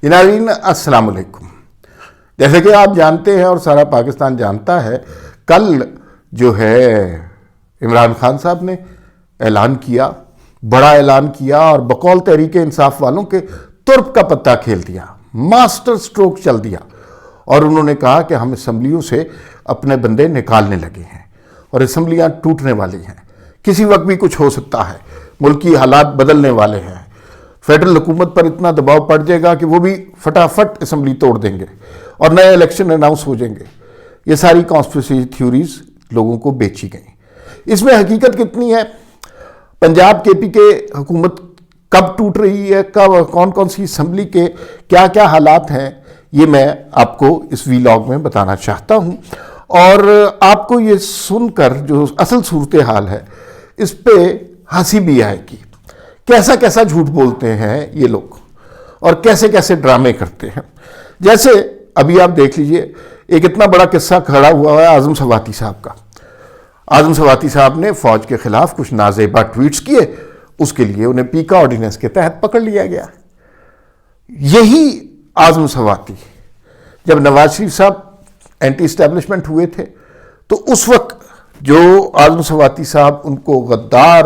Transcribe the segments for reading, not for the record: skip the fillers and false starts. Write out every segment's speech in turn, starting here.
ناظرین السلام علیکم۔ جیسے کہ آپ جانتے ہیں اور سارا پاکستان جانتا ہے، کل جو ہے عمران خان صاحب نے اعلان کیا، بڑا اعلان کیا اور بقول تحریک انصاف والوں کے ترپ کا پتہ کھیل دیا، ماسٹر سٹروک چل دیا، اور انہوں نے کہا کہ ہم اسمبلیوں سے اپنے بندے نکالنے لگے ہیں اور اسمبلیاں ٹوٹنے والی ہیں، کسی وقت بھی کچھ ہو سکتا ہے، ملکی حالات بدلنے والے ہیں، فیڈرل حکومت پر اتنا دباؤ پڑ جائے گا کہ وہ بھی فٹافٹ اسمبلی توڑ دیں گے اور نئے الیکشن اناؤنس ہو جائیں گے۔ یہ ساری کانسپریسی تھیوریز لوگوں کو بیچی گئیں۔ اس میں حقیقت کتنی ہے؟ پنجاب کے پی کے حکومت کب ٹوٹ رہی ہے، کب کون کون سی اسمبلی کے کیا کیا حالات ہیں، یہ میں آپ کو اس ویلاگ میں بتانا چاہتا ہوں، اور آپ کو یہ سن کر جو اصل صورتحال ہے اس پہ ہنسی بھی آئے گی۔ کیسا کیسا جھوٹ بولتے ہیں یہ لوگ اور کیسے کیسے ڈرامے کرتے ہیں۔ جیسے ابھی آپ دیکھ لیجئے، ایک اتنا بڑا قصہ کھڑا ہوا ہے اعظم سواتی صاحب کا۔ اعظم سواتی صاحب نے فوج کے خلاف کچھ نازیبا ٹویٹس کیے، اس کے لیے انہیں پیکا آرڈیننس کے تحت پکڑ لیا گیا۔ یہی اعظم سواتی جب نواز شریف صاحب اینٹی اسٹیبلشمنٹ ہوئے تھے تو اس وقت جو اعظم سواتی صاحب ان کو غدار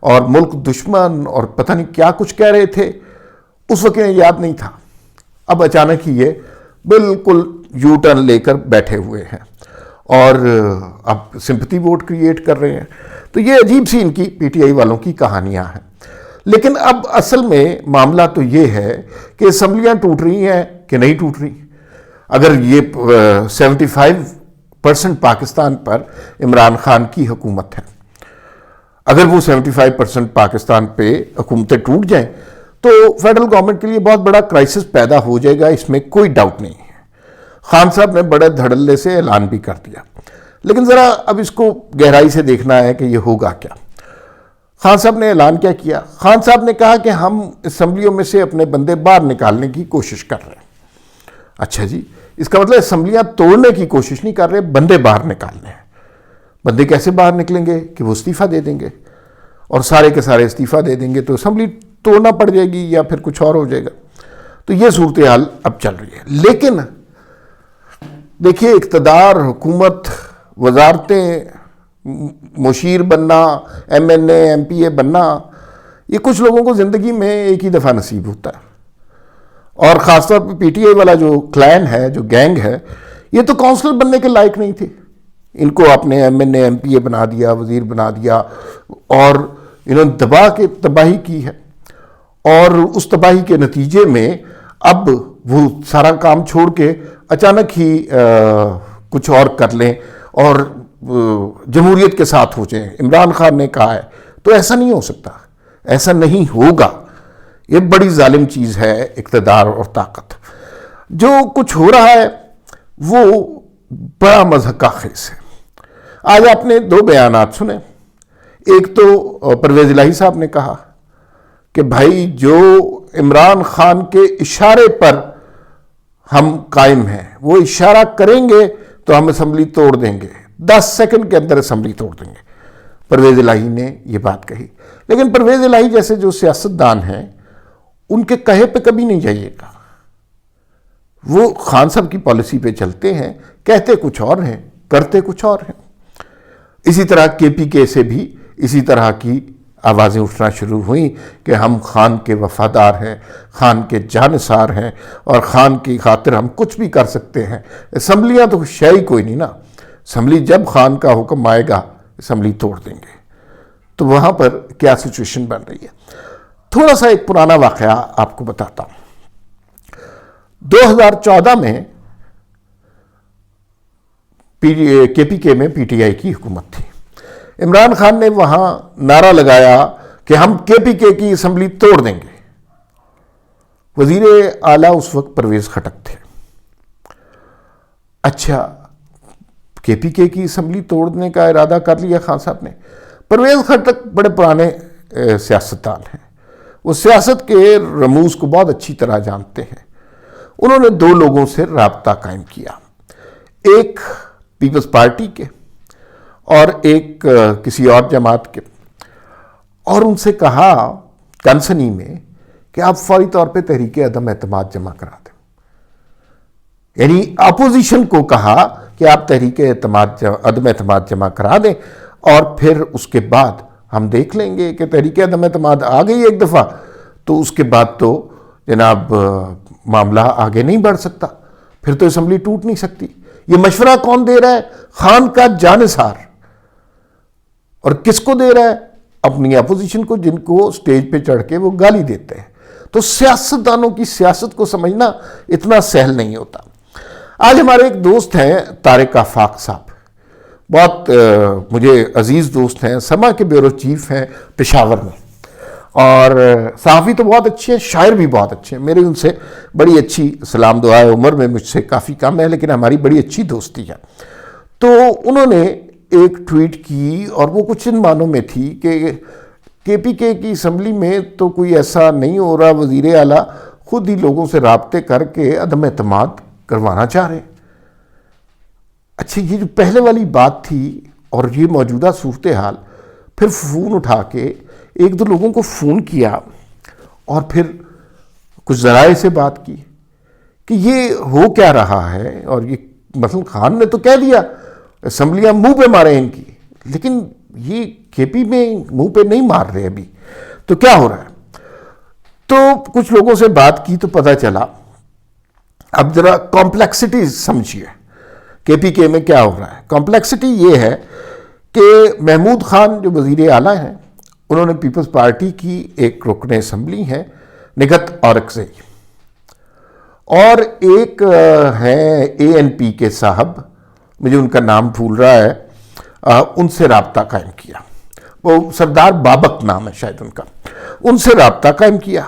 اور ملک دشمن اور پتہ نہیں کیا کچھ کہہ رہے تھے، اس وقت انہیں یاد نہیں تھا۔ اب اچانک ہی یہ بالکل یو ٹرن لے کر بیٹھے ہوئے ہیں اور اب سمپتھی ووٹ کریٹ کر رہے ہیں۔ تو یہ عجیب سی ان کی پی ٹی آئی والوں کی کہانیاں ہیں۔ لیکن اب اصل میں معاملہ تو یہ ہے کہ اسمبلیاں ٹوٹ رہی ہیں کہ نہیں ٹوٹ رہی۔ اگر یہ 75% پاکستان پر عمران خان کی حکومت ہے، اگر وہ 75% پاکستان پہ حکومتیں ٹوٹ جائیں تو فیڈرل گورنمنٹ کے لیے بہت بڑا کرائسس پیدا ہو جائے گا، اس میں کوئی ڈاؤٹ نہیں ہے۔ خان صاحب نے بڑے دھڑلے سے اعلان بھی کر دیا، لیکن ذرا اب اس کو گہرائی سے دیکھنا ہے کہ یہ ہوگا کیا۔ خان صاحب نے اعلان کیا کیا؟ خان صاحب نے کہا کہ ہم اسمبلیوں میں سے اپنے بندے باہر نکالنے کی کوشش کر رہے ہیں۔ اچھا جی، اس کا مطلب اسمبلیاں توڑنے کی کوشش نہیں کر رہے، بندے باہر نکالنے ہیں۔ بندے کیسے باہر نکلیں گے کہ وہ استعفیٰ دے دیں گے، اور سارے کے سارے استعفیٰ دے دیں گے تو اسمبلی توڑنا پڑ جائے گی یا پھر کچھ اور ہو جائے گا۔ تو یہ صورتحال اب چل رہی ہے۔ لیکن دیکھیے، اقتدار، حکومت، وزارتیں، مشیر بننا، ایم این اے، ایم پی اے بننا، یہ کچھ لوگوں کو زندگی میں ایک ہی دفعہ نصیب ہوتا ہے، اور خاص طور پہ پی ٹی آئی والا جو کلین ہے، جو گینگ ہے، یہ تو کونسلر بننے کے لائق نہیں تھے۔ ان کو آپ نے ایم این اے، ایم پی اے بنا دیا، وزیر بنا دیا، اور انہوں نے دبا کے تباہی کی ہے، اور اس تباہی کے نتیجے میں اب وہ سارا کام چھوڑ کے اچانک ہی کچھ اور کر لیں اور جمہوریت کے ساتھ ہو جائیں۔ عمران خان نے کہا ہے تو ایسا نہیں ہو سکتا، ایسا نہیں ہوگا۔ یہ بڑی ظالم چیز ہے اقتدار اور طاقت۔ جو کچھ ہو رہا ہے وہ بڑا مضحکہ خیز ہے۔ آج آپ نے دو بیانات سنے۔ ایک تو پرویز الہی صاحب نے کہا کہ بھائی جو عمران خان کے اشارے پر ہم قائم ہیں، وہ اشارہ کریں گے تو ہم اسمبلی توڑ دیں گے، 10 سیکنڈ کے اندر اسمبلی توڑ دیں گے۔ پرویز الہی نے یہ بات کہی، لیکن پرویز الہی جیسے جو سیاستدان ہیں ان کے کہے پہ کبھی نہیں جائیے گا۔ وہ خان صاحب کی پالیسی پہ چلتے ہیں، کہتے کچھ اور ہیں، کرتے کچھ اور ہیں۔ اسی طرح کے پی کے سے بھی اسی طرح کی آوازیں اٹھنا شروع ہوئیں کہ ہم خان کے وفادار ہیں، خان کے جانثار ہیں، اور خان کی خاطر ہم کچھ بھی کر سکتے ہیں۔ اسمبلیاں تو شے ہی کوئی نہیں نا، اسمبلی جب خان کا حکم آئے گا اسمبلی توڑ دیں گے۔ تو وہاں پر کیا سچویشن بن رہی ہے؟ تھوڑا سا ایک پرانا واقعہ آپ کو بتاتا ہوں۔ 2014 میں کے پی کے میں پی ٹی آئی کی حکومت تھی۔ عمران خان نے وہاں نعرہ لگایا کہ ہم کے پی کے کی اسمبلی توڑ دیں گے۔ وزیر اعلیٰ اس وقت پرویز خٹک تھے۔ اچھا، کے پی کے کی اسمبلی توڑنے کا ارادہ کر لیا خان صاحب نے۔ پرویز خٹک بڑے پرانے سیاستدان ہیں، وہ سیاست کے رموز کو بہت اچھی طرح جانتے ہیں۔ انہوں نے دو لوگوں سے رابطہ قائم کیا، ایک پیپلز پارٹی کے اور ایک کسی اور جماعت کے، اور ان سے کہا کنسنی میں کہ آپ فوری طور پہ تحریک عدم اعتماد جمع کرا دیں. یعنی اپوزیشن کو کہا کہ آپ تحریک عدم اعتماد جمع کرا دیں اور پھر اس کے بعد ہم دیکھ لیں گے کہ تحریک عدم اعتماد آ گئی ایک دفعہ تو اس کے بعد تو جناب معاملہ آگے نہیں بڑھ سکتا، پھر تو اسمبلی ٹوٹ نہیں سکتی. یہ مشورہ کون دے رہا ہے؟ خان کا جانثار. اور کس کو دے رہا ہے؟ اپنی اپوزیشن کو، جن کو سٹیج پہ چڑھ کے وہ گالی دیتے ہیں. تو سیاستدانوں کی سیاست کو سمجھنا اتنا سہل نہیں ہوتا. آج ہمارے ایک دوست ہیں طارق آفاق صاحب، بہت مجھے عزیز دوست ہیں، سما کے بیورو چیف ہیں پشاور میں، اور صحافی تو بہت اچھے ہیں، شاعر بھی بہت اچھے ہیں. میری ان سے بڑی اچھی سلام دعا ہے. عمر میں مجھ سے کافی کم ہے لیکن ہماری بڑی اچھی دوستی ہے. تو انہوں نے ایک ٹویٹ کی اور وہ کچھ ان معنوں میں تھی کہ کے کی اسمبلی میں تو کوئی ایسا نہیں ہو رہا، وزیر اعلیٰ خود ہی لوگوں سے رابطے کر کے عدم اعتماد کروانا چاہ رہے ہیں. اچھا، یہ جو پہلے والی بات تھی اور یہ موجودہ صورتحال، پھر فون اٹھا کے ایک دو لوگوں کو فون کیا اور پھر کچھ ذرائع سے بات کی کہ یہ ہو کیا رہا ہے. اور یہ مثلا خان نے تو کہہ دیا اسمبلیاں منہ پہ مارے ان کی، لیکن یہ کے پی میں منہ پہ نہیں مار رہے ابھی، تو کیا ہو رہا ہے؟ تو کچھ لوگوں سے بات کی تو پتہ چلا. اب ذرا کمپلیکسٹی سمجھیے کے کے میں کیا ہو رہا ہے. کمپلیکسٹی یہ ہے کہ محمود خان جو وزیر اعلیٰ ہیں، انہوں نے پیپلز پارٹی کی ایک رکن اسمبلی ہیں نگہت اورکزئی، اور ایک ہیں ANP کے صاحب، مجھے ان کا نام بھول رہا ہے، ان سے رابطہ قائم کیا. وہ سردار بابک نام ہے شاید ان کا. ان سے رابطہ قائم کیا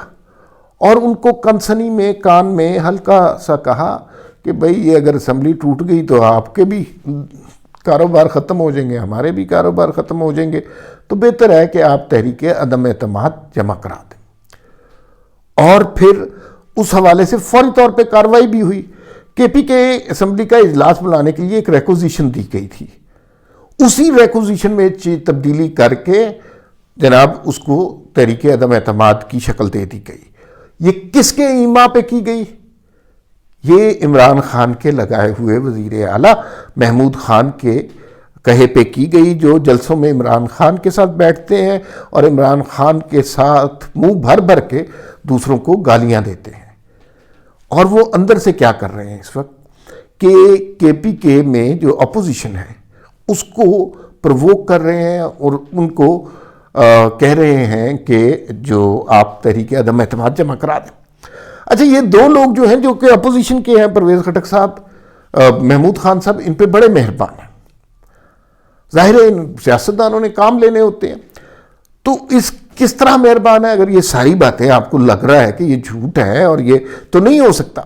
اور ان کو کنسنی میں کان میں ہلکا سا کہا کہ بھئی یہ اگر اسمبلی ٹوٹ گئی تو آپ کے بھی کاروبار ختم ہو جائیں گے، ہمارے بھی کاروبار ختم ہو جائیں گے، تو بہتر ہے کہ آپ تحریک عدم اعتماد جمع کرا دیں. اور پھر اس حوالے سے فوری طور پہ کارروائی بھی ہوئی. کے اسمبلی کا اجلاس بلانے کے لیے ایک ریکوزیشن دی گئی تھی، اسی ریکوزیشن میں تبدیلی کر کے جناب اس کو تحریک عدم اعتماد کی شکل دے دی گئی. یہ کس کے ایما پہ کی گئی؟ یہ عمران خان کے لگائے ہوئے وزیر اعلیٰ محمود خان کے کہے پہ کی گئی، جو جلسوں میں عمران خان کے ساتھ بیٹھتے ہیں اور عمران خان کے ساتھ منہ بھر بھر کے دوسروں کو گالیاں دیتے ہیں. اور وہ اندر سے کیا کر رہے ہیں اس وقت کہ کے میں جو اپوزیشن ہے اس کو پرووک کر رہے ہیں اور ان کو کہہ رہے ہیں کہ جو آپ تحریک عدم اعتماد جمع کرا دیں. اچھا، یہ دو لوگ جو ہیں جو کہ اپوزیشن کے ہیں، پرویز خٹک صاحب، محمود خان صاحب، ان پہ بڑے مہربان ہیں. ظاہر ہے ان سیاستدانوں نے کام لینے ہوتے ہیں، تو کس طرح مہربان ہے؟ اگر یہ ساری باتیں آپ کو لگ رہا ہے کہ یہ جھوٹ ہے اور یہ تو نہیں ہو سکتا،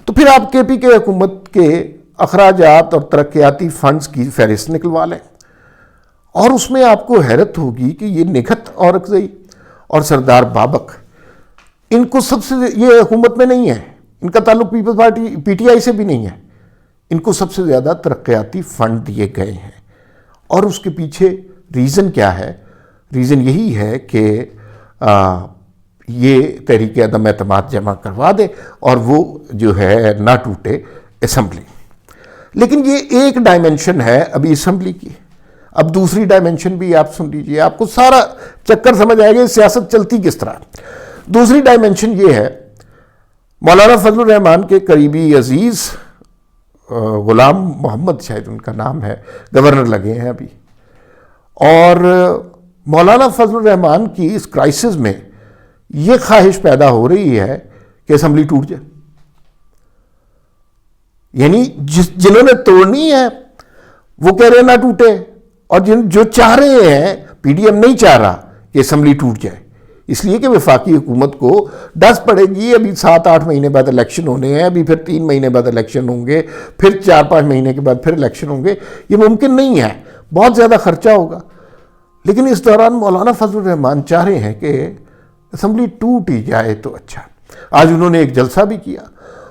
تو پھر آپ کے حکومت کے اخراجات اور ترقیاتی فنڈز کی فہرست نکلوا لیں، اور اس میں آپ کو حیرت ہوگی کہ یہ نگہت اورکزئی اور سردار بابک، ان کو سب سے، یہ حکومت میں نہیں ہے، ان کا تعلق پیپلز پارٹی PTI سے بھی نہیں ہے، ان کو سب سے زیادہ ترقیاتی فنڈ دیے گئے ہیں. اور اس کے پیچھے ریزن کیا ہے؟ ریزن یہی ہے کہ یہ تحریک عدم اعتماد جمع کروا دے اور وہ جو ہے نہ ٹوٹے اسمبلی. لیکن یہ ایک ڈائمنشن ہے ابھی اسمبلی کی. اب دوسری ڈائمنشن بھی آپ سن لیجئے، آپ کو سارا چکر سمجھ آئے گا سیاست چلتی کس طرح. دوسری ڈائمنشن یہ ہے، مولانا فضل الرحمان کے قریبی عزیز غلام محمد شاید ان کا نام ہے، گورنر لگے ہیں ابھی، اور مولانا فضل الرحمان کی اس کرائسس میں یہ خواہش پیدا ہو رہی ہے کہ اسمبلی ٹوٹ جائے. یعنی جنہوں نے توڑنی ہے وہ کہہ رہے ہیں نہ ٹوٹے، اور جو چاہ رہے ہیں، PDM نہیں چاہ رہا کہ اسمبلی ٹوٹ جائے، اس لیے کہ وفاقی حکومت کو ڈس پڑے گی. ابھی 7-8 مہینے بعد الیکشن ہونے ہیں، ابھی پھر 3 مہینے بعد الیکشن ہوں گے، پھر 4-5 مہینے کے بعد پھر الیکشن ہوں گے. یہ ممکن نہیں ہے، بہت زیادہ خرچہ ہوگا. لیکن اس دوران مولانا فضل الرحمان چاہ رہے ہیں کہ اسمبلی ٹوٹ ہی جائے تو اچھا. آج انہوں نے ایک جلسہ بھی کیا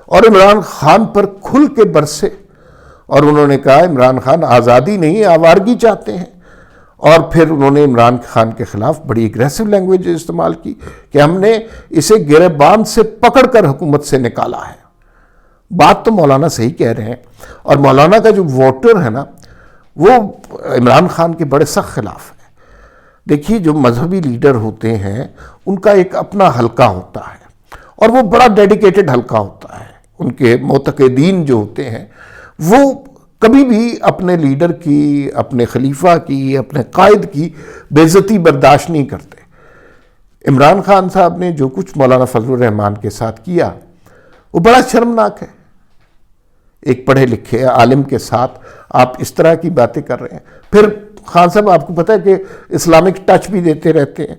اور عمران خان پر کھل کے برسے، اور انہوں نے کہا عمران خان آزادی نہیں آوارگی چاہتے ہیں، اور پھر انہوں نے عمران خان کے خلاف بڑی اگریسو لینگویج استعمال کی کہ ہم نے اسے گریبان سے پکڑ کر حکومت سے نکالا ہے۔ بات تو مولانا صحیح کہہ رہے ہیں، اور مولانا کا جو ووٹر ہے نا وہ عمران خان کے بڑے سخت خلاف ہے۔ دیکھیے جو مذہبی لیڈر ہوتے ہیں ان کا ایک اپنا حلقہ ہوتا ہے، اور وہ بڑا ڈیڈیکیٹڈ حلقہ ہوتا ہے۔ ان کے معتقدین جو ہوتے ہیں وہ کبھی بھی اپنے لیڈر کی، اپنے خلیفہ کی، اپنے قائد کی بے عزتی برداشت نہیں کرتے۔ عمران خان صاحب نے جو کچھ مولانا فضل الرحمان کے ساتھ کیا وہ بڑا شرمناک ہے۔ ایک پڑھے لکھے عالم کے ساتھ آپ اس طرح کی باتیں کر رہے ہیں۔ پھر خان صاحب آپ کو پتہ ہے کہ اسلامک ٹچ بھی دیتے رہتے ہیں،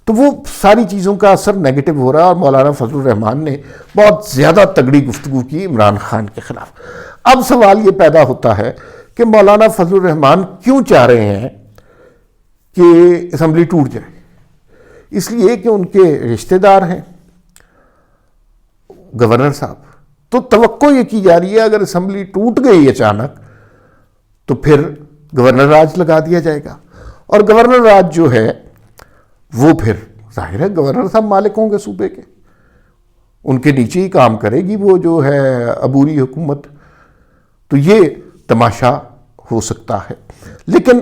تو وہ ساری چیزوں کا اثر نیگیٹو ہو رہا ہے، اور مولانا فضل الرحمان نے بہت زیادہ تگڑی گفتگو کی عمران خان کے خلاف۔ اب سوال یہ پیدا ہوتا ہے کہ مولانا فضل الرحمان کیوں چاہ رہے ہیں کہ اسمبلی ٹوٹ جائے؟ اس لیے کہ ان کے رشتہ دار ہیں گورنر صاحب، تو توقع یہ کی جا رہی ہے اگر اسمبلی ٹوٹ گئی اچانک تو پھر گورنر راج لگا دیا جائے گا، اور گورنر راج جو ہے وہ پھر ظاہر ہے گورنر صاحب مالک ہوں گے صوبے کے، ان کے نیچے ہی کام کرے گی وہ جو ہے عبوری حکومت۔ تو یہ تماشا ہو سکتا ہے، لیکن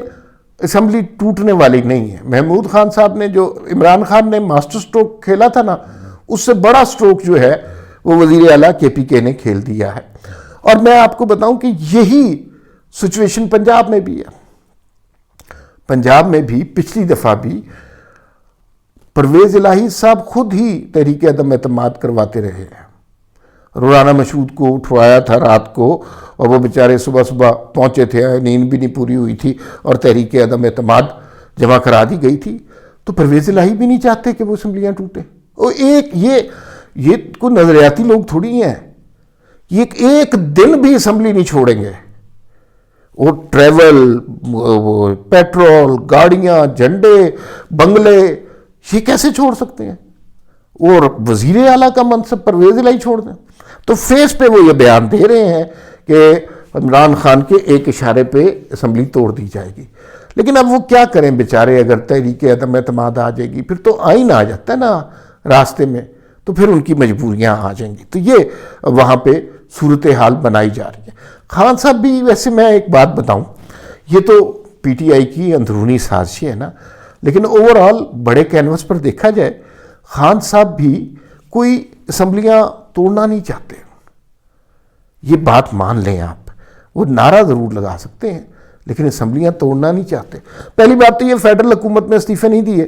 اسمبلی ٹوٹنے والی نہیں ہے۔ محمود خان صاحب نے جو عمران خان نے ماسٹر سٹروک کھیلا تھا نا، اس سے بڑا سٹروک جو ہے وہ وزیر اعلیٰ کے پی کے نے کھیل دیا ہے۔ اور میں آپ کو بتاؤں کہ یہی سچویشن پنجاب میں بھی ہے۔ پنجاب میں بھی پچھلی دفعہ بھی پرویز الہی صاحب خود ہی تحریک عدم اعتماد کرواتے رہے ہیں۔ رانا مشہود کو اٹھوایا تھا رات کو، اور وہ بیچارے صبح صبح پہنچے تھے، نیند بھی نہیں پوری ہوئی تھی، اور تحریک عدم اعتماد جمع کرا دی گئی تھی۔ تو پرویز الہی بھی نہیں چاہتے کہ وہ اسمبلیاں ٹوٹیں۔ اور یہ کوئی نظریاتی لوگ تھوڑی ہیں، یہ ایک دن بھی اسمبلی نہیں چھوڑیں گے۔ وہ ٹریول، پیٹرول، گاڑیاں، جھنڈے، بنگلے، یہ کیسے چھوڑ سکتے ہیں؟ اور وزیر اعلیٰ کا منصب پرویز الہی چھوڑ دیں؟ تو فیس پہ وہ یہ بیان دے رہے ہیں کہ عمران خان کے ایک اشارے پہ اسمبلی توڑ دی جائے گی۔ لیکن اب وہ کیا کریں بیچارے؟ اگر تحریک عدم اعتماد آ جائے گی پھر تو آئین آ جاتا ہے نا راستے میں، تو پھر ان کی مجبوریاں آ جائیں گی۔ تو یہ وہاں پہ صورتحال بنائی جا رہی ہے۔ خان صاحب بھی، ویسے میں ایک بات بتاؤں، یہ تو پی ٹی آئی کی اندرونی سازش ہے نا، لیکن اوورآل بڑے کینوس پر دیکھا جائے خان صاحب بھی کوئی اسمبلیاں توڑنا نہیں چاہتے۔ یہ بات مان لیں آپ، وہ نعرہ ضرور لگا سکتے ہیں لیکن اسمبلیاں توڑنا نہیں چاہتے۔ پہلی بات تو یہ فیڈرل حکومت میں استعفے نہیں دیے،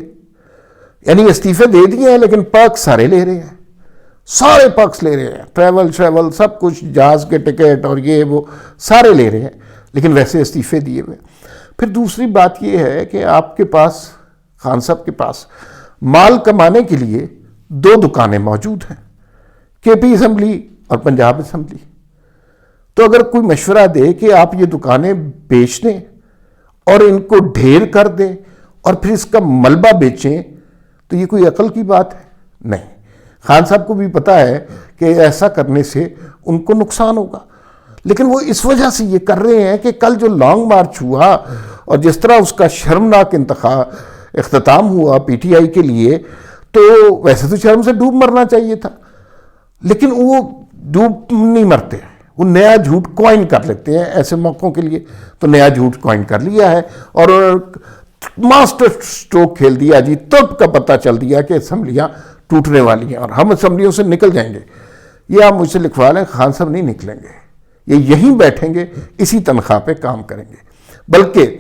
یعنی استعفے دے دیے ہیں لیکن پرک سارے لے رہے ہیں، سارے پرکس لے رہے ہیں، ٹریول سب کچھ، جہاز کے ٹکٹ اور یہ وہ سارے لے رہے ہیں، لیکن ویسے استعفے دیے ہوئے۔ پھر دوسری بات یہ ہے کہ آپ کے پاس، خان صاحب کے پاس مال کمانے کے لیے دو دکانیں موجود ہیں، کے پی اسمبلی اور پنجاب اسمبلی۔ تو اگر کوئی مشورہ دے کہ آپ یہ دکانیں بیچ دیں اور ان کو ڈھیر کر دیں اور پھر اس کا ملبہ بیچیں، تو یہ کوئی عقل کی بات ہے؟ نہیں۔ خان صاحب کو بھی پتا ہے کہ ایسا کرنے سے ان کو نقصان ہوگا، لیکن وہ اس وجہ سے یہ کر رہے ہیں کہ کل جو لانگ مارچ ہوا اور جس طرح اس کا شرمناک اختتام ہوا پی ٹی آئی کے لیے، تو ویسے تو شرم سے ڈوب مرنا چاہیے تھا، لیکن وہ ڈوب نہیں مرتے، وہ نیا جھوٹ کوائن کر لیتے ہیں ایسے موقعوں کے لیے۔ تو نیا جھوٹ کوائن کر لیا ہے اور ماسٹر سٹروک کھیل دیا جی، تب کا پتہ چل دیا کہ اسمبلیاں ٹوٹنے والی ہیں اور ہم اسمبلیوں سے نکل جائیں گے۔ یہ آپ مجھ سے لکھوا لیں، خان صاحب نہیں نکلیں گے، یہ یہیں بیٹھیں گے، اسی تنخواہ پہ کام کریں گے۔ بلکہ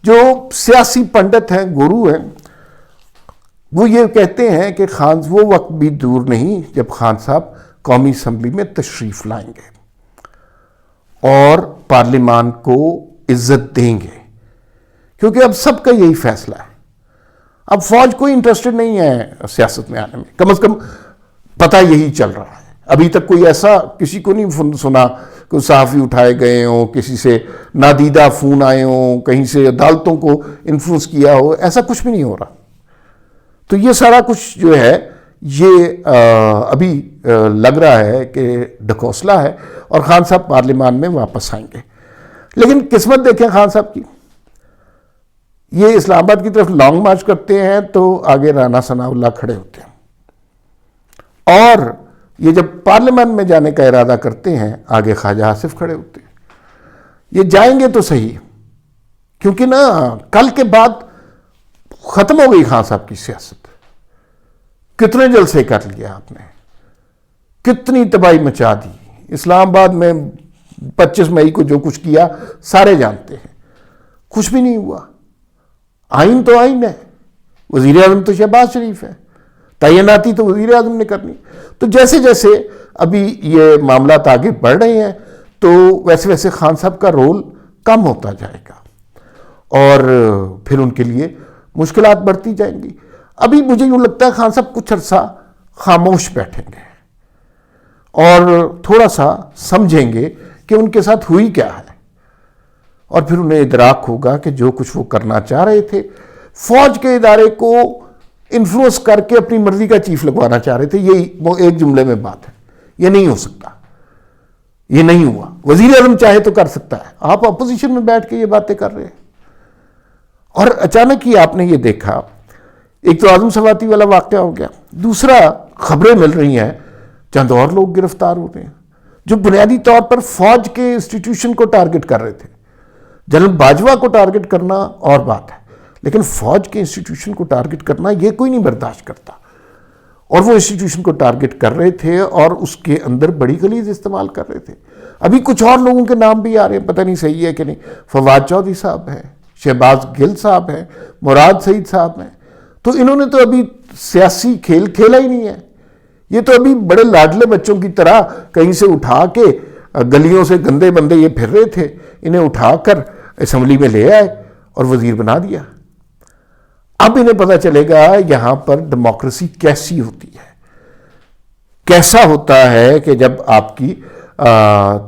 جو سیاسی پنڈت ہیں، گورو ہیں، وہ یہ کہتے ہیں کہ وہ وقت بھی دور نہیں جب خان صاحب قومی اسمبلی میں تشریف لائیں گے اور پارلیمان کو عزت دیں گے، کیونکہ اب سب کا یہی فیصلہ ہے۔ اب فوج کوئی انٹرسٹڈ نہیں ہے سیاست میں آنے میں، کم از کم پتہ یہی چل رہا ہے۔ ابھی تک کوئی ایسا کسی کو نہیں سنا، کوئی صحافی اٹھائے گئے ہوں، کسی سے نادیدہ فون آئے ہوں، کہیں سے عدالتوں کو انفلوئنس کیا ہو، ایسا کچھ بھی نہیں ہو رہا۔ تو یہ سارا کچھ جو ہے یہ ابھی لگ رہا ہے کہ ڈھکوسلا ہے اور خان صاحب پارلیمان میں واپس آئیں گے۔ لیکن قسمت دیکھیں خان صاحب کی، یہ اسلام آباد کی طرف لانگ مارچ کرتے ہیں تو آگے رانا ثناء اللہ کھڑے ہوتے ہیں، اور یہ جب پارلیمان میں جانے کا ارادہ کرتے ہیں آگے خواجہ آصف کھڑے ہوتے ہیں۔ یہ جائیں گے تو صحیح، کیونکہ نا کل کے بعد ختم ہو گئی خان صاحب کی سیاست۔ کتنے جلسے کر لیا آپ نے، کتنی تباہی مچا دی اسلام آباد میں۔ 25 مئی کو جو کچھ کیا سارے جانتے ہیں، کچھ بھی نہیں ہوا۔ آئین تو آئین ہے، وزیر اعظم تو شہباز شریف ہے، تعیناتی تو وزیر اعظم نے کرنی۔ تو جیسے جیسے ابھی یہ معاملات آگے بڑھ رہے ہیں تو ویسے ویسے خان صاحب کا رول کم ہوتا جائے گا، اور پھر ان کے لیے مشکلات بڑھتی جائیں گی۔ ابھی مجھے یوں لگتا ہے خان صاحب کچھ عرصہ خاموش بیٹھیں گے اور تھوڑا سا سمجھیں گے کہ ان کے ساتھ ہوئی کیا ہے، اور پھر انہیں ادراک ہوگا کہ جو کچھ وہ کرنا چاہ رہے تھے، فوج کے ادارے کو انفلوئنس کر کے اپنی مرضی کا چیف لگوانا چاہ رہے تھے، یہی وہ ایک جملے میں بات ہے۔ یہ نہیں ہو سکتا، یہ نہیں ہوا۔ وزیر اعظم چاہے تو کر سکتا ہے، آپ اپوزیشن میں بیٹھ کے یہ باتیں کر رہے ہیں۔ اور اچانک ہی آپ نے یہ دیکھا، ایک تو اعظم سواتی والا واقعہ ہو گیا، دوسرا خبریں مل رہی ہیں چند اور لوگ گرفتار ہو رہے ہیں جو بنیادی طور پر فوج کے انسٹیٹیوشن کو ٹارگٹ کر رہے تھے۔ جنرل باجوہ کو ٹارگٹ کرنا اور بات ہے، لیکن فوج کے انسٹیٹیوشن کو ٹارگٹ کرنا یہ کوئی نہیں برداشت کرتا، اور وہ انسٹیٹیوشن کو ٹارگٹ کر رہے تھے اور اس کے اندر بڑی غلیظ استعمال کر رہے تھے۔ ابھی کچھ اور لوگوں کے نام بھی آ رہے ہیں، پتہ نہیں صحیح ہے کہ نہیں۔ فواد چودھری صاحب ہیں، شہباز گل صاحب ہیں، مراد سعید صاحب ہیں۔ تو انہوں نے تو ابھی سیاسی کھیل کھیلا ہی نہیں ہے، یہ تو ابھی بڑے لاڈلے بچوں کی طرح کہیں سے اٹھا کے، گلیوں سے گندے بندے یہ پھر رہے تھے، انہیں اٹھا کر اسمبلی میں لے آئے اور وزیر بنا دیا۔ اب انہیں پتہ چلے گا یہاں پر ڈیموکریسی کیسی ہوتی ہے، کیسا ہوتا ہے کہ جب آپ کی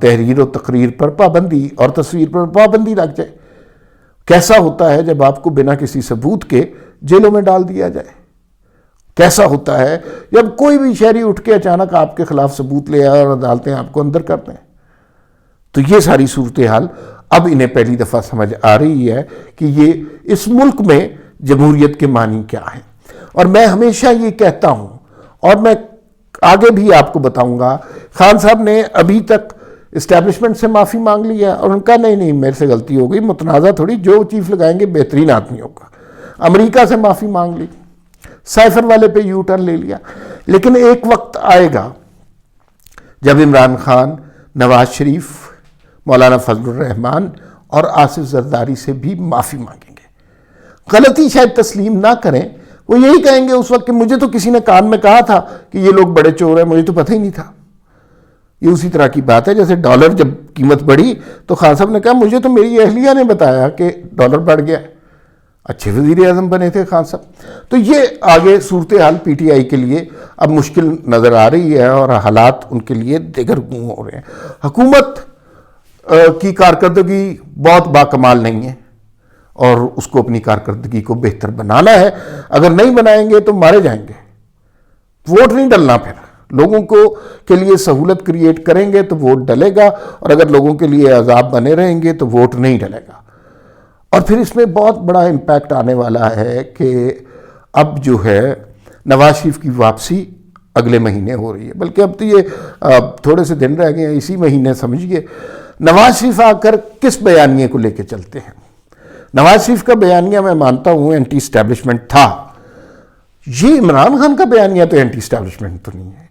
تحریر و تقریر پر پابندی اور تصویر پر پابندی لگ جائے، کیسا ہوتا ہے جب آپ کو بنا کسی ثبوت کے جیلوں میں ڈال دیا جائے، کیسا ہوتا ہے جب کوئی بھی شہری اٹھ کے اچانک آپ کے خلاف ثبوت لے آئے اور عدالتیں آپ کو اندر کر دیں۔ تو یہ ساری صورتحال اب انہیں پہلی دفعہ سمجھ آ رہی ہے کہ یہ اس ملک میں جمہوریت کے معنی کیا ہیں۔ اور میں ہمیشہ یہ کہتا ہوں، اور میں آگے بھی آپ کو بتاؤں گا، خان صاحب نے ابھی تک اسٹیبلشمنٹ سے معافی مانگ لی ہے، اور ان کا نہیں میرے سے غلطی ہو گئی، متنازع تھوڑی، جو چیف لگائیں گے بہترین آدمی ہوگا۔ امریکہ سے معافی مانگ لی، سائفر والے پہ یو ٹرن لے لیا، لیکن ایک وقت آئے گا جب عمران خان، نواز شریف، مولانا فضل الرحمان اور آصف زرداری سے بھی معافی مانگیں گے۔ غلطی شاید تسلیم نہ کریں، وہ یہی کہیں گے اس وقت کہ مجھے تو کسی نے کان میں کہا تھا کہ یہ لوگ بڑے چور ہیں، مجھے تو پتہ ہی نہیں تھا۔ یہ اسی طرح کی بات ہے جیسے ڈالر جب قیمت بڑھی تو خان صاحب نے کہا مجھے تو میری اہلیہ نے بتایا کہ ڈالر بڑھ گیا ہے۔ اچھے وزیر اعظم بنے تھے خان صاحب۔ تو یہ آگے صورتحال پی ٹی آئی کے لیے اب مشکل نظر آ رہی ہے، اور حالات ان کے لیے دگرگوں ہو رہے ہیں۔ حکومت کی کارکردگی بہت باکمال نہیں ہے، اور اس کو اپنی کارکردگی کو بہتر بنانا ہے۔ اگر نہیں بنائیں گے تو مارے جائیں گے۔ ووٹ نہیں ڈلنا، پھر لوگوں کو کے لیے سہولت کریٹ کریں گے تو ووٹ ڈلے گا، اور اگر لوگوں کے لیے عذاب بنے رہیں گے تو ووٹ نہیں ڈلے گا۔ اور پھر اس میں بہت بڑا امپیکٹ آنے والا ہے کہ اب جو ہے نواز شریف کی واپسی اگلے مہینے ہو رہی ہے، بلکہ اب تو یہ تھوڑے سے دن رہ گئے ہیں، اسی مہینے سمجھیے نواز شریف آ کر کس بیانیے کو لے کے چلتے ہیں۔ نواز شریف کا بیانیہ میں مانتا ہوں اینٹی اسٹیبلشمنٹ تھا، یہ عمران خان کا بیانیہ تو اینٹی اسٹیبلشمنٹ تو نہیں ہے۔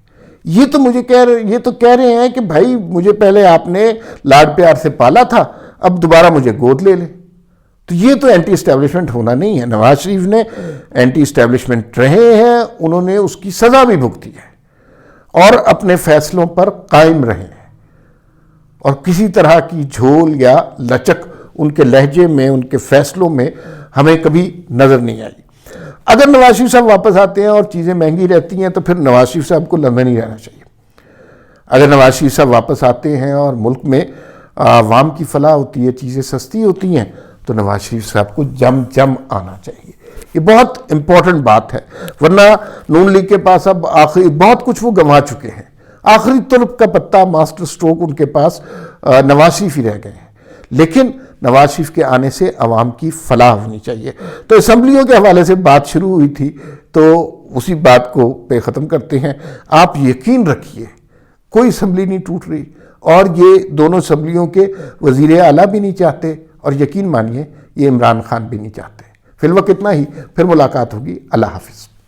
یہ تو کہہ رہے ہیں کہ بھائی مجھے پہلے آپ نے لاڈ پیار سے پالا تھا، اب دوبارہ مجھے گود لے لے۔ تو یہ تو اینٹی اسٹیبلشمنٹ ہونا نہیں ہے۔ نواز شریف نے اینٹی اسٹیبلشمنٹ رہے ہیں، انہوں نے اس کی سزا بھی بھگتی ہے، اور اپنے فیصلوں پر قائم رہے ہیں، اور کسی طرح کی جھول یا لچک ان کے لہجے میں، ان کے فیصلوں میں ہمیں کبھی نظر نہیں آئی۔ اگر نواز شریف صاحب واپس آتے ہیں اور چیزیں مہنگی رہتی ہیں تو پھر نواز شریف صاحب کو لندن ہی رہنا چاہیے۔ اگر نواز شریف صاحب واپس آتے ہیں اور ملک میں عوام کی فلاح ہوتی ہے، چیزیں سستی ہوتی ہیں، تو نواز شریف صاحب کو جم آنا چاہیے۔ یہ بہت امپورٹنٹ بات ہے، ورنہ نون لیگ کے پاس اب آخری بہت کچھ وہ گنوا چکے ہیں، آخری طرف کا پتہ، ماسٹر سٹروک ان کے پاس نواز شریف ہی رہ گئے ہیں۔ لیکن نواز شریف کے آنے سے عوام کی فلاح ہونی چاہیے۔ تو اسمبلیوں کے حوالے سے بات شروع ہوئی تھی، تو اسی بات کو پہ ختم کرتے ہیں۔ آپ یقین رکھیے کوئی اسمبلی نہیں ٹوٹ رہی، اور یہ دونوں اسمبلیوں کے وزیر اعلیٰ بھی نہیں چاہتے، اور یقین مانیے یہ عمران خان بھی نہیں چاہتے۔ فی الوقت اتنا ہی، پھر ملاقات ہوگی۔ اللہ حافظ۔